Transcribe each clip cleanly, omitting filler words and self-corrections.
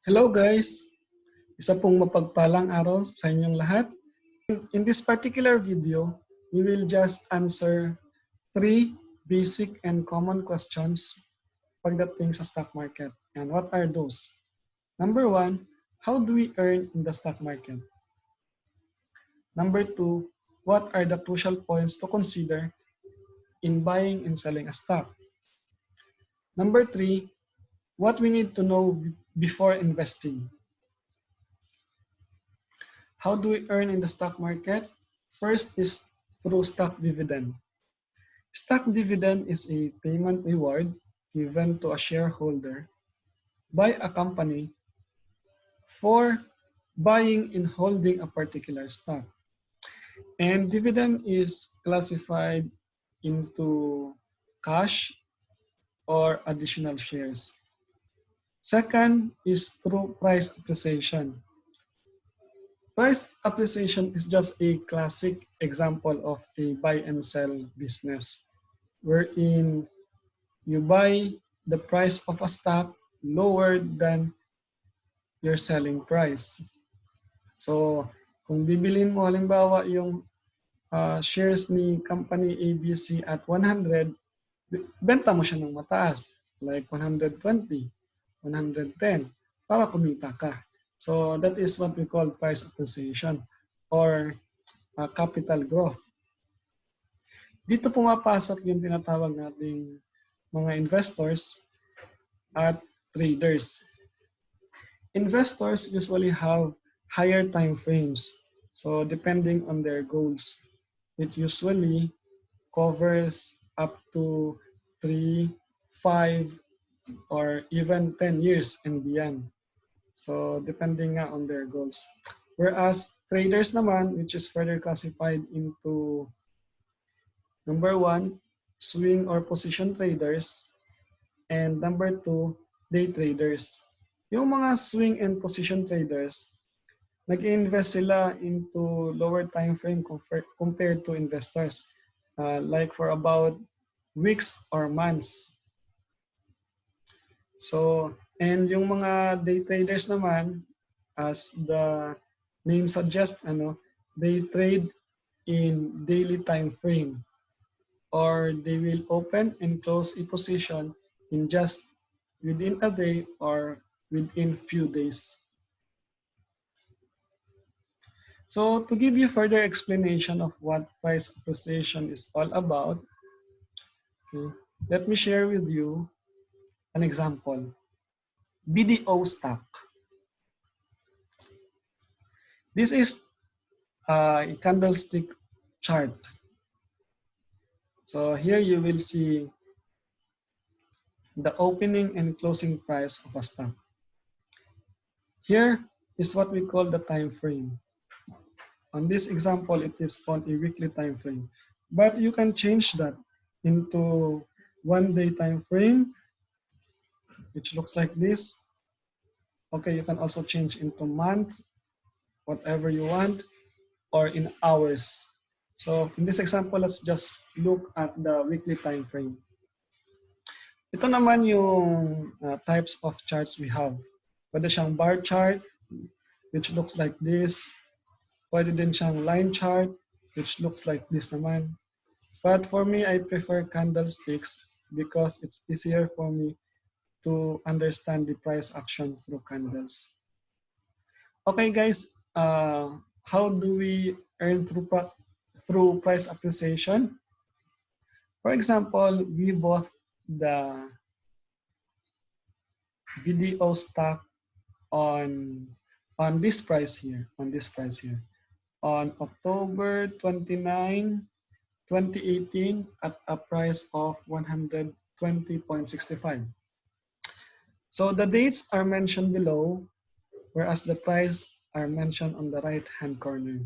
Hello guys! Isa pong mapagpalang araw sa inyong lahat. In this particular video, we will just answer 3 basic and common questions pagdating sa stock market. And what are those? Number 1, how do we earn in the stock market? Number 2, what are the crucial points to consider in buying and selling a stock? Number 3, what we need to know before investing. How do we earn in the stock market? First is through stock dividend. Stock dividend is a payment reward given to a shareholder by a company for buying and holding a particular stock. And dividend is classified into cash or additional shares. Second is through price appreciation. Price appreciation is just a classic example of a buy and sell business, wherein you buy the price of a stock lower than your selling price. So, kung bibilin mo halimbawa yung shares ni company ABC at 100, benta mo siya ng mataas, like 120, 110, para kumita ka. So that is what we call price appreciation or capital growth. Dito pumapasok yung tinatawag nating mga investors at traders. Investors usually have higher time frames. So depending on their goals, it usually covers up to 3, 5, or even 10 years and beyond. So, depending nga on their goals. Whereas, traders naman, which is further classified into number 1, swing or position traders, and number 2, day traders. Yung mga swing and position traders, nag-invest sila into lower time frame compared to investors, like for about weeks or months. So, and yung mga day traders naman, as the name suggests, they trade in daily time frame, or they will open and close a position in just within a day or within few days. So to give you further explanation of what price appreciation is all about, okay, let me share with you an example. BDO stock. This is a candlestick chart. So here you will see the opening and closing price of a stock. Here is what we call the time frame. On this example, it is on a weekly time frame. But you can change that into 1 day time frame, which looks like this. Okay, you can also change into month, whatever you want, or in hours. So in this example, let's just look at the weekly time frame. Ito naman yung types of charts we have. Pwede siyang bar chart, which looks like this. Pwede din siyang line chart, which looks like this naman. But for me, I prefer candlesticks because it's easier for me to understand the price action through candles. Okay guys, how do we earn through price appreciation? For example, we bought the BDO stock on this price here, on October 29, 2018 at a price of 120.65. So the dates are mentioned below, whereas the price are mentioned on the right-hand corner.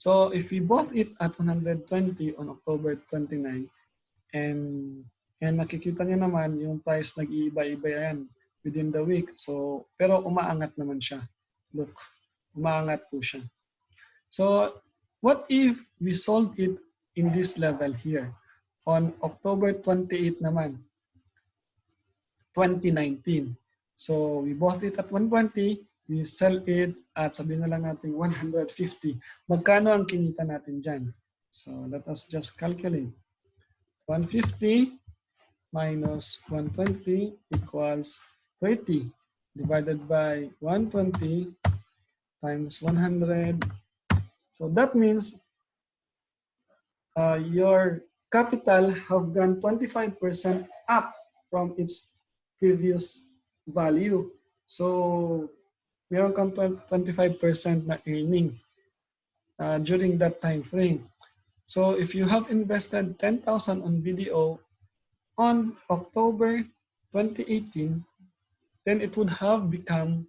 So if we bought it at 120 on October 29, and nakikita niyo naman yung price nag-iiba-iba yan within the week. So, pero umaangat naman siya. Look, umaangat po siya. So, what if we sold it in this level here on October 28 naman, 2019. So we bought it at 120, we sell it at sabihin na lang natin 150. Magkano ang kinita natin dyan? So let us just calculate. 150 minus 120 equals 30 divided by 120 times 100. So that means your capital have gone 25% up from its previous value. So meron kang 25% na earning during that time frame. So if you have invested 10,000 on BDO on October 2018, then it would have become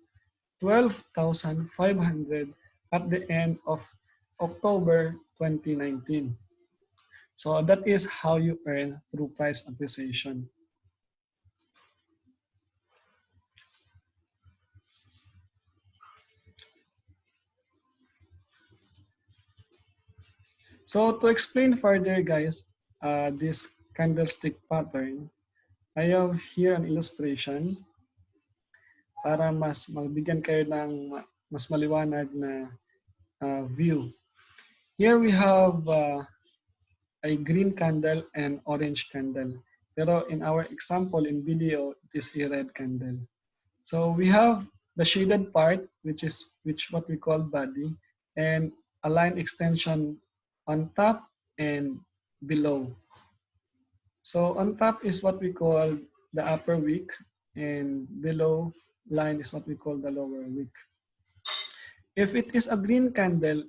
12,500 at the end of October 2019. So that is how you earn through price appreciation. So to explain further, guys, this candlestick pattern, I have here an illustration para mas magbigyan kayo ng mas maliwanag na view. Here we have a green candle and orange candle. Pero in our example in video, it is a red candle. So we have the shaded part, which what we call body, and a line extension on top and below. So on top is what we call the upper wick, and below line is what we call the lower wick. If it is a green candle,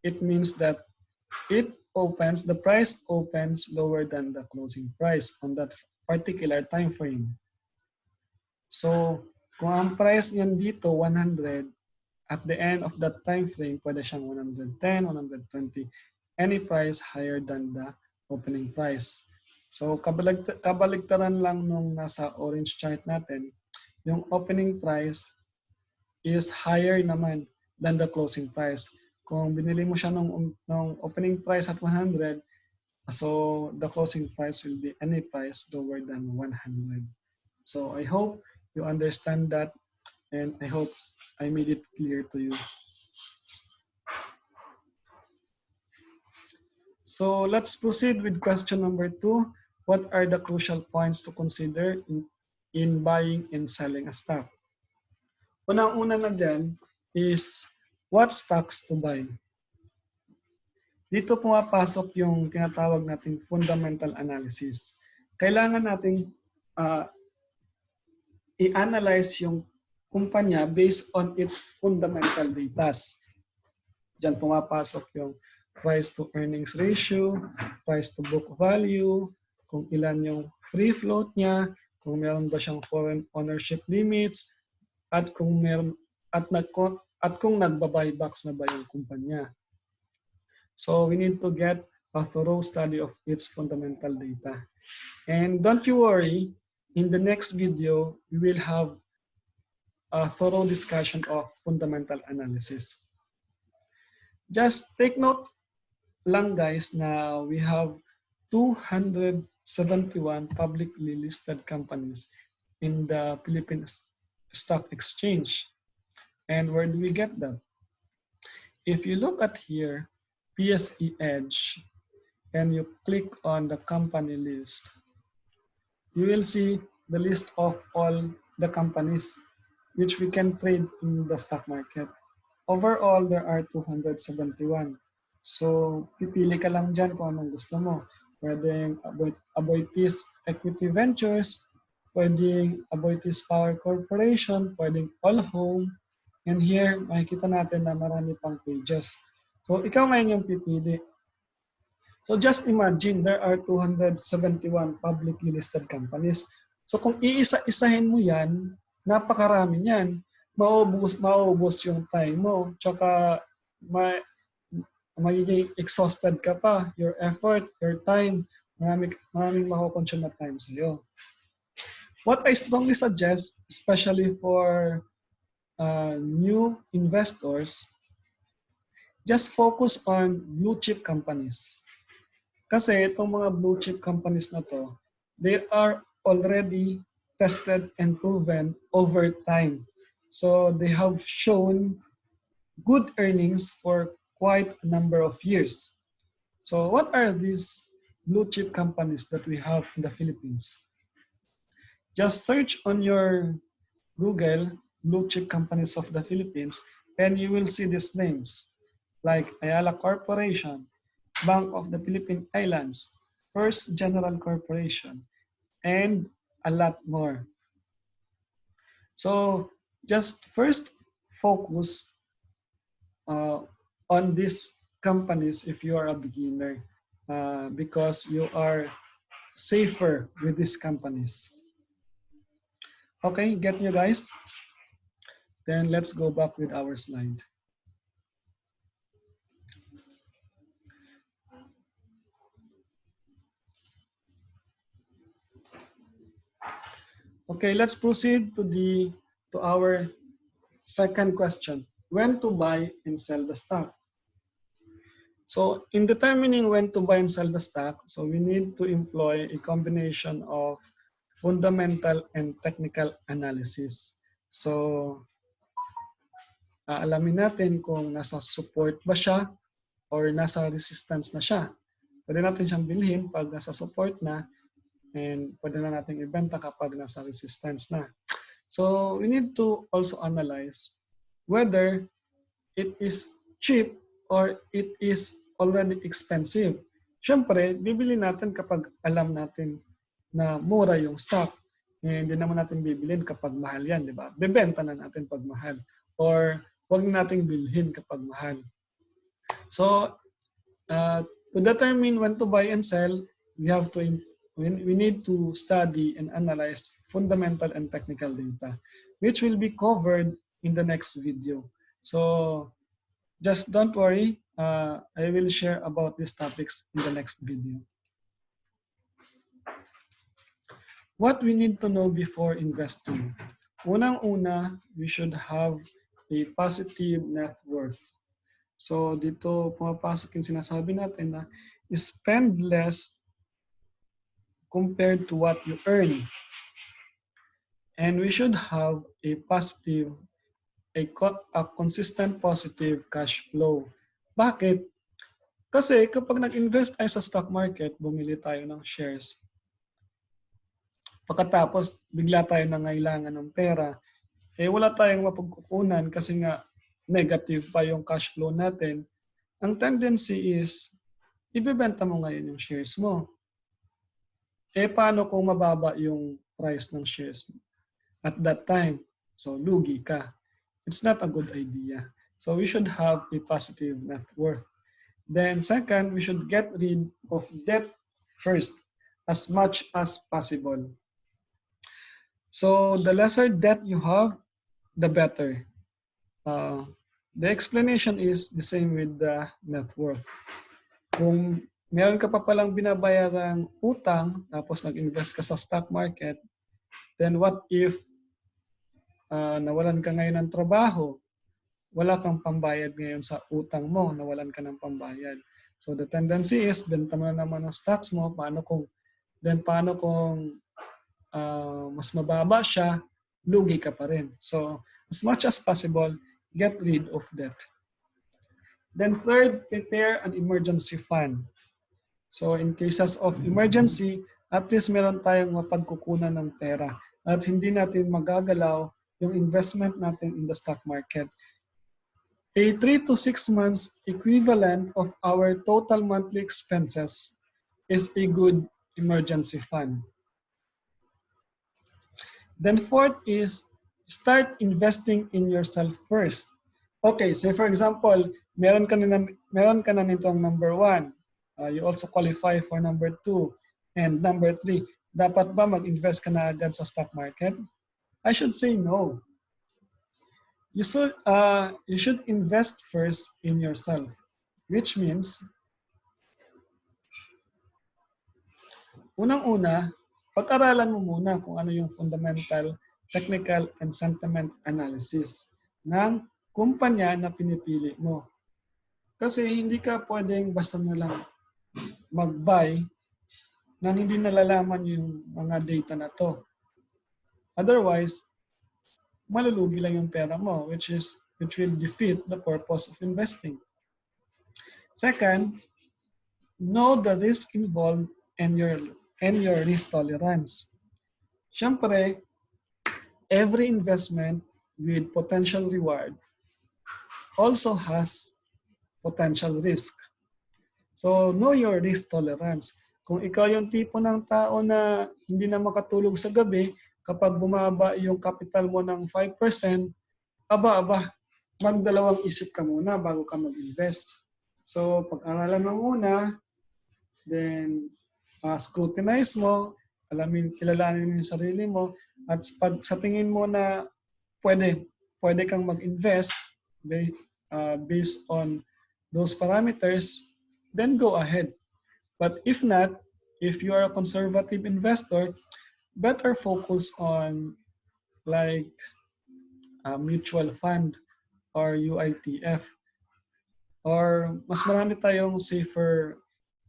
it means that the price opens lower than the closing price on that particular time frame. So kung ang price niyan dito 100, at the end of that time frame, pwede siyang 110, 120, any price higher than the opening price. So kabaligtaran lang nung nasa orange chart natin, yung opening price is higher naman than the closing price. Kung binili mo siya nung opening price at 100, so the closing price will be any price lower than 100. So I hope you understand that, and I hope I made it clear to you. So let's proceed with question number 2. What are the crucial points to consider in buying and selling a stock? Unang-una na dyan is what stocks to buy. Dito pumapasok yung tinatawag nating fundamental analysis. Kailangan nating i-analyze yung kumpanya based on its fundamental data. Diyan pumapasok yung price to earnings ratio, price to book value, kung ilan yung free float niya, kung meron ba siyang foreign ownership limits, at kung meron at kung nagba-buybacks na ba yung kumpanya. So we need to get a thorough study of its fundamental data. And don't you worry, in the next video, we will have a thorough discussion of fundamental analysis. Just take note lang guys na we have 271 publicly listed companies in the Philippine Stock Exchange. And where do we get them? If you look at here, PSE Edge, and you click on the company list, you will see the list of all the companies which we can trade in the stock market. Overall, there are 271. So, pipili ka lang dyan kung anong gusto mo. Pwedeng Aboitiz Equity Ventures, pwedeng Aboitiz Power Corporation, pwedeng All Home. And here, makikita natin na marami pang pages. So, ikaw ngayon yung pipili. So, just imagine there are 271 publicly listed companies. So, kung iisa-isahin mo yan, napakarami yan. Maubos yung time mo. Tsaka, magiging exhausted ka pa. Your effort, your time, maraming makukonsume na time sa'yo. What I strongly suggest, especially for new investors, just focus on blue chip companies. Kasi itong mga blue chip companies na to, they are already tested and proven over time. So they have shown good earnings for quite a number of years. So what are these blue chip companies that we have in the Philippines? Just search on your Google blue chip companies of the Philippines and you will see these names like Ayala Corporation, Bank of the Philippine Islands, First General Corporation, and a lot more. So just first focus uh, on these companies if you are a beginner because you are safer with these companies. Okay, get you guys? Then let's go back with our slide. Okay, let's proceed to our second question. When to buy and sell the stock? So in determining when to buy and sell the stock, so we need to employ a combination of fundamental and technical analysis. So alamin natin kung nasa support ba siya or nasa resistance na siya. Pwede natin siyang bilhin pag nasa support na and pwede na natin ibenta kapag nasa resistance na. So we need to also analyze whether it is cheap or it is already expensive. Siyempre, bibili natin kapag alam natin na mura yung stock. Hindi naman natin bibilin kapag mahal yan, di ba? Bebenta na natin pag mahal. Or huwag nating bilhin kapag mahal. So, to determine when to buy and sell, we need to study and analyze fundamental and technical data, which will be covered in the next video. So just don't worry, I will share about these topics in the next video. What we need to know before investing. Unang-una, we should have a positive net worth. So dito pumapasok yung sinasabi natin na spend less compared to what you earn. And we should have a consistent positive cash flow. Bakit? Kasi kapag nag-invest tayo sa stock market, bumili tayo ng shares. Pagkatapos, bigla tayo nangailangan ng pera, wala tayong mapagkukunan kasi nga negative pa yung cash flow natin. Ang tendency is, ibebenta mo ngayon yung shares mo. Paano kung mababa yung price ng shares at that time? So, lugi ka. It's not a good idea. So, we should have a positive net worth. Then, second, we should get rid of debt first as much as possible. So, the lesser debt you have, the better. The explanation is the same with the net worth. Kung meron ka pa palang binabayarang utang, tapos nag-invest ka sa stock market, then what if nawalan ka ngayon ng trabaho, wala kang pambayad ngayon sa utang mo, nawalan ka ng pambayad. So the tendency is, benta mo na naman ang stocks mo, paano kung mas mababa siya, lugi ka pa rin. So as much as possible, get rid of debt. Then third, prepare an emergency fund. So in cases of emergency, at least meron tayong mapagkukunan ng pera at hindi natin magagalaw yung investment natin in the stock market. A 3 to 6 months equivalent of our total monthly expenses is a good emergency fund. Then fourth is start investing in yourself first. Okay, so for example, meron ka na nitong number 1. You also qualify for number 2 and number 3. Dapat ba mag-invest ka na agad sa stock market? I should say no. You should invest first in yourself, which means, unang-una, pag-aralan mo muna kung ano yung fundamental, technical, and sentiment analysis ng kumpanya na pinipili mo. Kasi hindi ka pwedeng basta na lang mag-buy na hindi nalalaman yung mga data na to. Otherwise, malulugi lang yung pera mo, which will defeat the purpose of investing. Second, know the risk involved and your risk tolerance. Siyempre, every investment with potential reward also has potential risk. So, know your risk tolerance. Kung ikaw yung tipo ng tao na hindi na makatulog sa gabi, kapag bumaba yung capital mo ng 5%, aba, magdalawang isip ka muna bago ka mag-invest. So, pag-aralan mo muna, then scrutinize mo, kilalanin mo yung sarili mo, at pag sa tingin mo na pwede kang mag-invest based on those parameters, then go ahead. But if not, if you are a conservative investor, better focus on like a mutual fund or UITF. Or mas marami tayong safer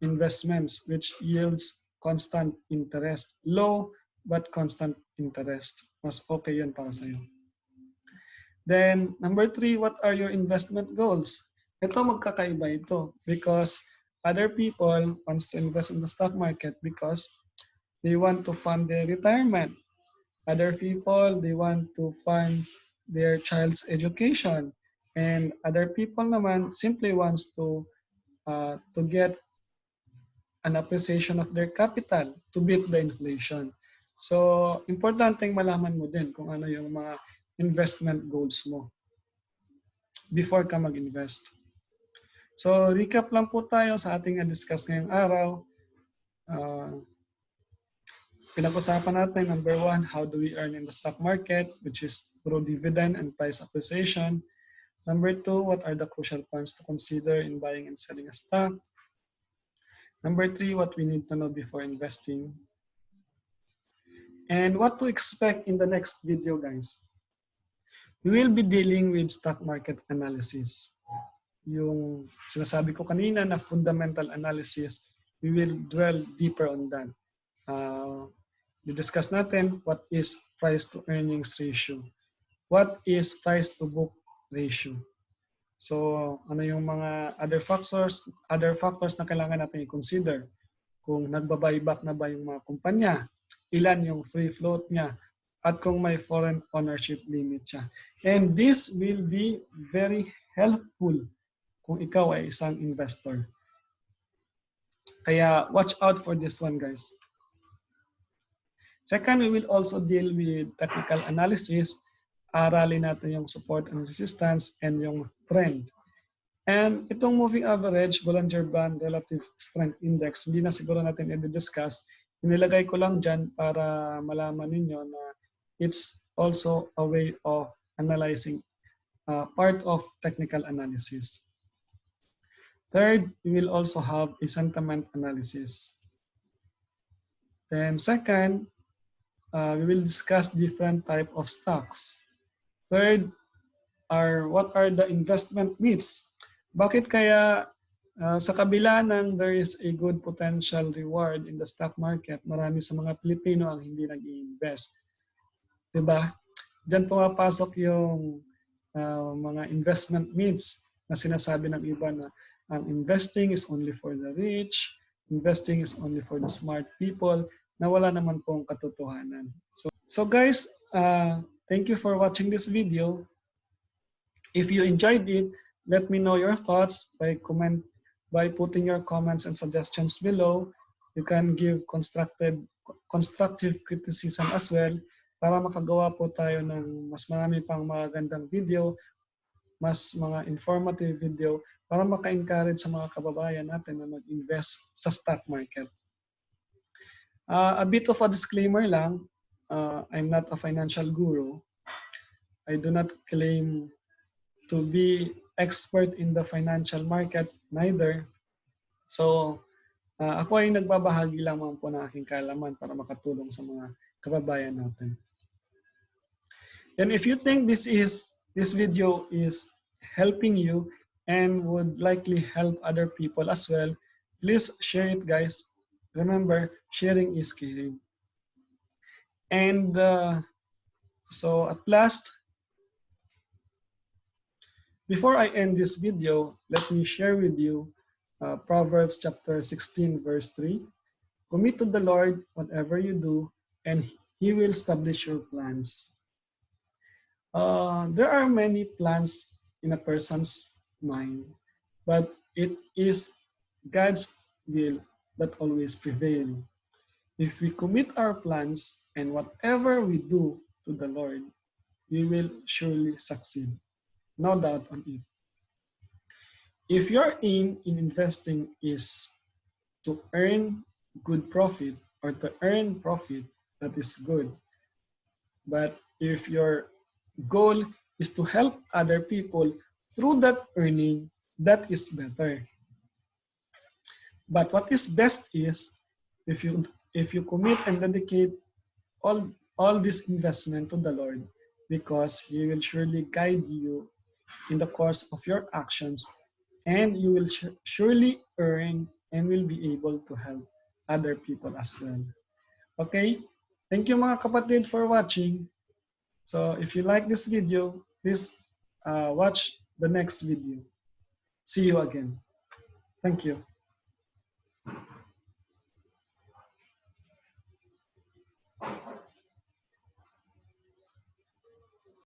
investments which yields constant interest. Low but constant interest. Mas okay yun para sa'yo. Then, number 3, what are your investment goals? Ito magkakaiba ito because other people wants to invest in the stock market because they want to fund their retirement. Other people, they want to fund their child's education. And other people naman simply wants to get an appreciation of their capital to beat the inflation. So, importanteng malaman mo din kung ano yung mga investment goals mo before ka mag-invest. So, recap lang po tayo sa ating na-discuss ngayong araw. Pinag-usapan natin, number 1, how do we earn in the stock market, which is through dividend and price appreciation. Number 2, what are the crucial points to consider in buying and selling a stock? Number 3, what we need to know before investing. And what to expect in the next video, guys. We will be dealing with stock market analysis. Yung sinasabi ko kanina na fundamental analysis, we will dwell deeper on that. I-discuss natin what is price to earnings ratio. What is price to book ratio? So, ano yung mga other factors na kailangan natin i-consider? Kung nagba-buyback na ba yung mga kumpanya, ilan yung free float niya, at kung may foreign ownership limit siya. And this will be very helpful kung ikaw ay isang investor. Kaya watch out for this one, guys. Second, we will also deal with technical analysis. Aralin natin yung support and resistance and yung trend. And itong moving average, Bollinger Band Relative Strength Index, hindi na siguro natin i-discuss. Inilagay ko lang dyan para malaman ninyo na it's also a way of analyzing part of technical analysis. Third, we will also have a sentiment analysis. Then second, we will discuss different type of stocks. Third, what are the investment myths? Bakit kaya sa kabila ng there is a good potential reward in the stock market, marami sa mga Pilipino ang hindi nag-i-invest? Diba? Diyan pumapasok yung mga investment myths na sinasabi ng iba na ang investing is only for the rich, investing is only for the smart people, na wala naman pong katotohanan. So guys, thank you for watching this video. If you enjoyed it, let me know your thoughts by putting your comments and suggestions below. You can give constructive criticism as well para makagawa po tayo ng mas marami pang magandang video, mas mga informative video para maka-encourage sa mga kababayan natin na mag-invest sa stock market. A bit of a disclaimer lang, I'm not a financial guru. I do not claim to be expert in the financial market, neither. So, ako ay nagbabahagi lamang po ng aking kaalaman para makatulong sa mga kababayan natin. And if you think this video is helping you and would likely help other people as well, please share it, guys. Remember, sharing is caring. And So at last, before I end this video, let me share with you Proverbs chapter 16, verse 3. Commit to the Lord whatever you do, and He will establish your plans. There are many plans in a person's mind, but it is God's will that always prevail. If we commit our plans and whatever we do to the Lord, we will surely succeed. No doubt on it. If your aim in investing is to earn good profit or to earn profit, that is good. But if your goal is to help other people through that earning, that is better. But what is best is if you commit and dedicate all this investment to the Lord, because He will surely guide you in the course of your actions, and you will surely earn and will be able to help other people as well. Okay? Thank you mga kapatid for watching. So if you like this video, please watch the next video. See you again. Thank you.